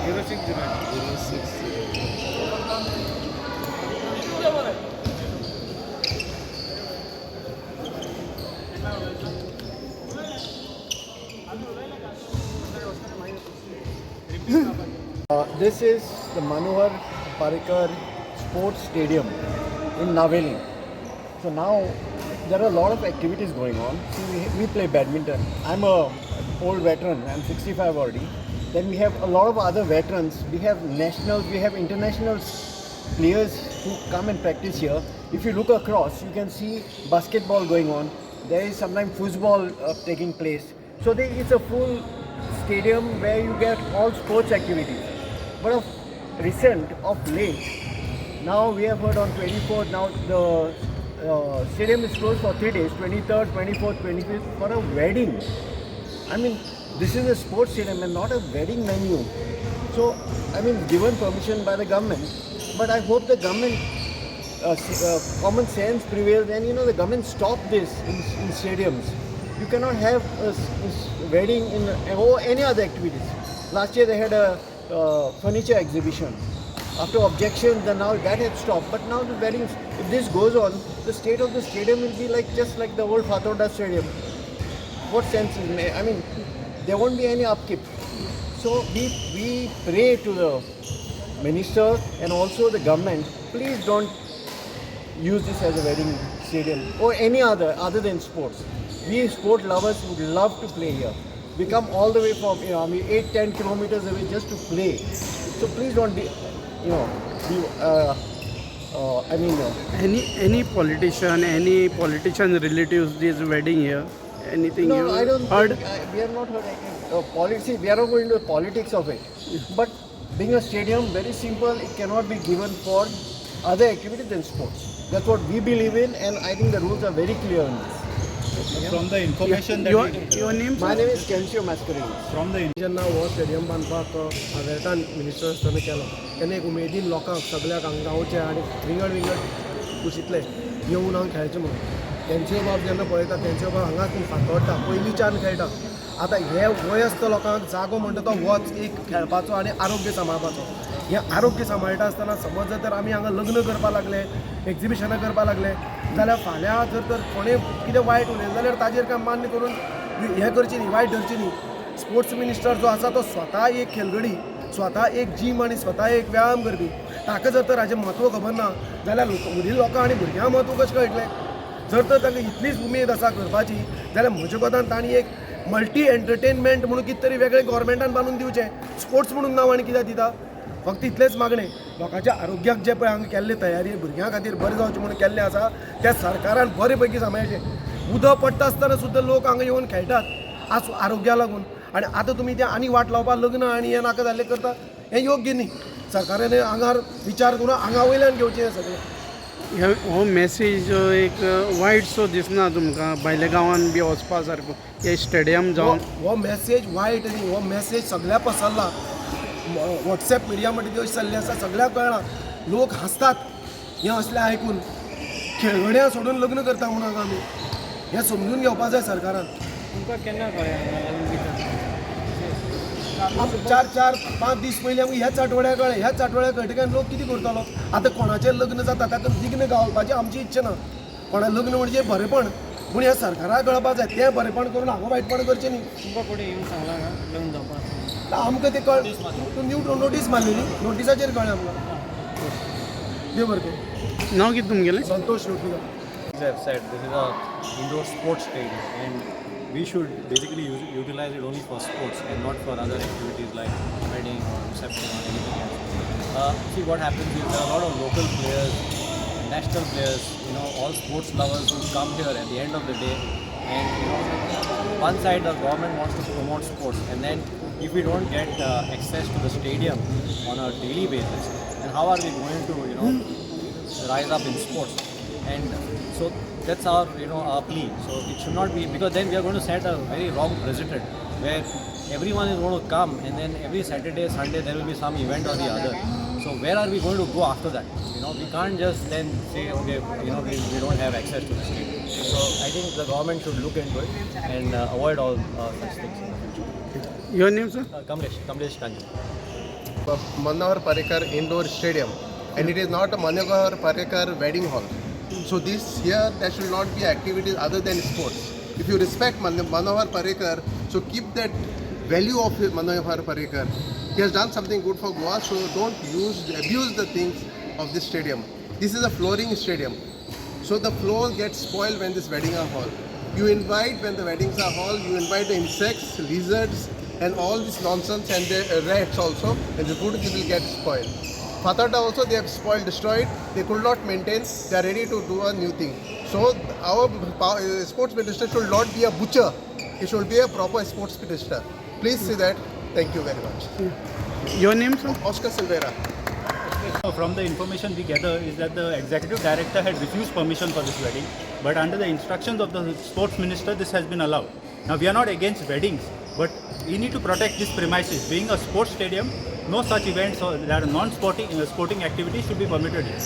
This is the Manohar Parrikar Sports Stadium in Naveli. So now there are a lot of activities going on. See, we play badminton. I'm a old veteran. I'm 65 already. Then we have a lot of other veterans. We have nationals. We have international players who come and practice here. If you look across, you can see basketball going on. There is sometimes football taking place. So it's a full stadium where you get all sports activities. But of recent, of late, now we have heard on 24th, now the stadium is closed for 3 days, 23rd, 24th, 25th, for a wedding. I mean, this is a sports stadium and not a wedding venue. So, I mean, given permission by the government, but I hope the government, common sense prevails and, the government stop this in stadiums. You cannot have a wedding or any other activities. Last year they had a furniture exhibition. After objections, then now that had stopped. But now the weddings, if this goes on, the state of the stadium will be just like the old Fatorda Stadium. What sense is made? I mean, there won't be any upkeep. So we pray to the minister and also the government, please don't use this as a wedding stadium or any other than sports. We sport lovers would love to play here. We come all the way from 8-10 kilometers away just to play. So please don't be, any politician relatives this wedding here? Anything no, you I don't heard? think, we have not heard anything. We are not going into the politics of it. But being a stadium, very simple, it cannot be given for other activities than sports. That's what we believe in, and I think the rules are very clear on this. From the information that Your name? My name is Kensio Mascarenhas. from the जेन्ना हो stadium बांदपाक वेटान minister आसतना केलो तेन्ना एक उमेदीन लोकांक सगळ्याक गांवचे आनी विंगड कुशींतले येवन हांगा खेळचें म्हणून तेंचे बाब जेन्ना पळयता तेंचे बाब हांगाच न्ही फातोडटा पयलींच्यान खेळटा आतां हे वयस्क लोकांक जागो म्हणटा तो होच एक खेळपाचो आनी आरोग्य सांबाळपाचो हें आरोग्य सांबाळटा आसतना समज जर तर आमी हांगा लग्न करपा लागले एक्झिबिशनां करपा लागले जाल्यार फाल्यां जर तर कोणें कितें वायट उलयलें जाल्यार ताजेर काय मान्य करून हें करचें न्ही वायट धरचें न्ही स्पोर्ट्स मिनिस्टर जो आसा तो स्वता एक खेळगडी स्वता एक जीम आनी स्वता एक व्यायाम करपी ताका जर तर हाचें म्हत्व खबर ना जाल्यार उरिल्ल्या लोकां आनी भुरग्यां म्हत्व कशें कळटलें जर तर ताका इतलीच उमेद आसा करपाची जाल्यार म्हज्या कोतान तांणी एक मल्टी एंटरटेनमेंट म्हणून कितें तरी वेगळें गोवोरमेंटान बांदून दिवचें स्पोर्ट्स म्हणून नांव आनी कित्याक दिता फक्त इतलेंच मागणें लोकांच्या आरोग्याक जे पळय हांगा केल्ले तयारी भुरग्यां खातीर बरें जावचें म्हणून केल्लें आसा त्या सरकारान बरे पैकी सांबाळचें उदक पडटा आसतना सुद्दां लोक हांगा येवन खेळटात आरोग्या लागून आनी आतां तुमी तें आनी वाट लावपाक लग्न आनी हें नाका जाल्लें करता हें योग्य न्ही सरकारान हांगार विचार करून हांगा वयल्यान घेवचें हें सगळें हो मॅसेज एक वायट सो दिसना तुमकां भायल्या गांवान बी वचपा सारको हे स्टेडियम जावन हो मॅसेज वायट न्ही हो मॅसेज सगळ्या पसरला वॉट्सॅप मिडिया म्हणटा ती अशी चल्ली आसा सगळ्याक कळना लोक हांसतात हें असलें आयकून खेळगड्यां सोडून लग्न करता म्हणून हांगा आमी हें समजून घेवपा जाय सरकारान तुमकां केन्ना कळ्ळें 4-5 दीस पयलीं आमकां ह्याच आठवड्याक कळ्ळें ह्याच आठवड्याक कळटकच लोक कितें करतलो आतां कोणाचें लग्न जाता ताका विघ्न गावपाची आमची इच्छा ना कोणा लग्न म्हणजे बरेंपण पूण ह्या सरकाराक कळपाक जाय तें बरेंपण करून हांगा वायटपण करचें न्ही तुमकां कोणी येवन सांगलां लग्न जावपाक आमकां तें कळ न्यू नोटीस मारली न्ही नोटिसाचेर कळ्ळें आमकां देव बरें करूं नांव कितें तुमगेलें संतोष Lotlikar As I've said, this is a indoor sports stadium, and we should basically utilize it only for sports and not for other activities like wedding or reception or anything else. See, what happens is there are a lot of local players, national players, all sports lovers who come here at the end of the day, and one side the government wants to promote sports, and then if we don't get access to the stadium on a daily basis, then how are we going to rise up in sports? And so that's our plea. So it should not be, because then we are going to set a very wrong precedent where everyone is going to come and then every Saturday, Sunday there will be some event or the other. So where are we going to go after that? We can't just then say, okay, we don't have access to the stadium. So I think the government should look into it and avoid all such things in the future. Your name, sir? Kamlesh Kanji. Manohar Parrikar Indoor Stadium, and it is not a Manohar Parrikar wedding hall. So this here there should not be activities other than sports. If you respect Manohar Parrikar, so keep that value of Manohar Parrikar. He has done something good for Goa, so don't abuse the things of this stadium. This is a flooring stadium, so the floor gets spoiled when this wedding are hall. You invite when the weddings are hall, you invite the insects, lizards, and all this nonsense, and the rats also, and the food will get spoiled. Fatata also they have spoiled, destroyed. They could not maintain. They are ready to do a new thing. So our sports minister should not be a butcher. He should be a proper sports minister. Please see that. Thank you very much. Your name, sir? Oscar Silveira. From the information we gather is that the executive director had refused permission for this wedding, but under the instructions of the sports minister, this has been allowed. Now we are not against weddings, but we need to protect this premises. Being a sports stadium, no such events or that are non-sporting sporting activities should be permitted here.